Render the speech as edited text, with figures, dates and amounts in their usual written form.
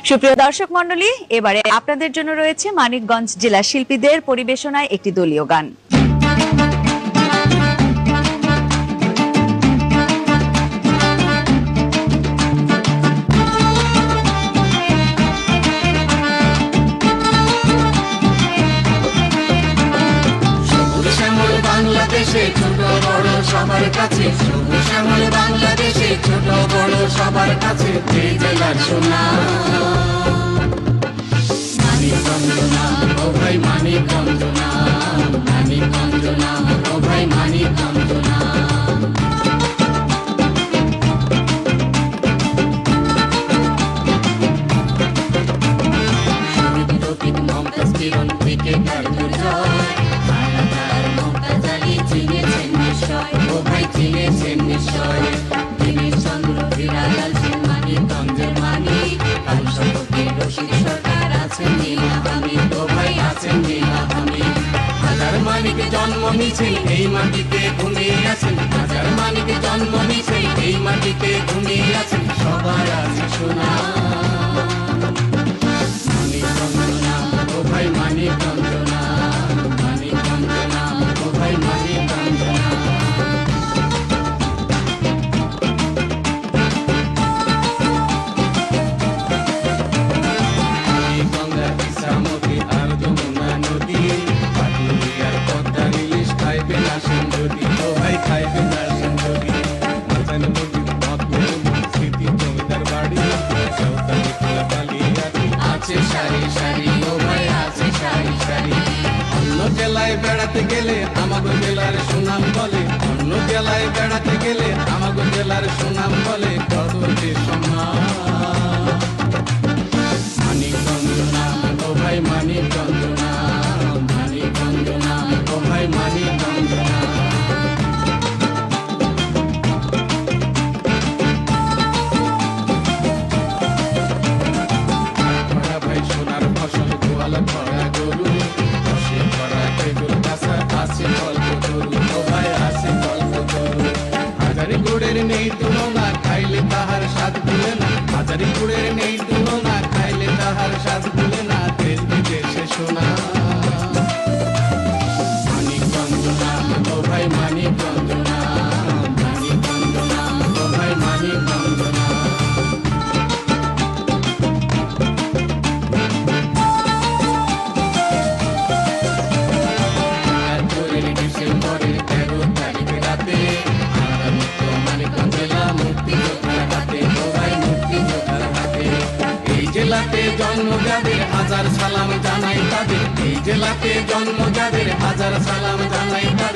সুপ্রিয় দর্শক মণ্ডলী, এবারে আপনাদের জন্য রয়েছে মানিকগঞ্জ জেলা শিল্পীদের পরিবেশনায় একটি দলীয় গান। বাংলাদেশে ছোট বড় সবার কাছে, সবুজ শ্যামল বাংলাদেশে ছোট বড় সবার কাছে, যে জেলার সুনাম মানিকগঞ্জ নাম, ও ভাই মানিকগঞ্জ নাম, মানিকগঞ্জ নাম, ও ভাই মানিকগঞ্জ নাম। শহীদ রফিক মমতাজ কিরণ ক্রিকেটার দুর্জয়, ও ভাই চিনেছেন নিশ্চয়। দীনেশ চন্দ্র হীরালাল সেন মানিকগঞ্জের মানিক, কাল শপথে রশিদ সরকার আছেন নীলাহামি, ও ভাই আছেন নীলাহামি। হাজার মানিক জন্ম নিছে এই মাটিতে ঘুমিয়ে আছেন, হাজার মানিক জন্ম নিছে এই মাটিতে ঘুমিয়ে আছেন, সবার আছে সুনাম মানিকগঞ্জ নাম, ও ভাই মানিকগঞ্জ নাম, মানিকগঞ্জ নাম, ও ভাই মানিকগঞ্জ নাম। বেড়াতে গেলে আমাগো জেলার সুনাম বলে, অন্য জেলায় বেড়াতে গেলে আমাগো জেলার সুনাম বলে, কত যে সম্মান মানিকগঞ্জ নাম, ও ভাই মানিকগঞ্জ নাম, মানিকগঞ্জ নাম, ও ভাই মানিকগঞ্জ নাম। ভাই সোনার ফসল গোয়াল ভরা গরু, হাজারি গুড়ের নেই তুলনা, খাইলে তাহার স্বাদ ভুলে না, হাজারি গুড়ের নেই তুলনা, খাইলে তাহার স্বাদ ভুলে না, দেশ বিদেশে শোনা মানিকগঞ্জ নাম, ও ভাই মানিকগঞ্জ নাম, মানিকগঞ্জ নাম, ও ভাই মানিকগঞ্জ নাম। জেলাতে জন্ম যাদের হাজার সালাম জানাই তাদের, এই জেলাতে জন্ম যাদের হাজার সালাম জানাই তাদের।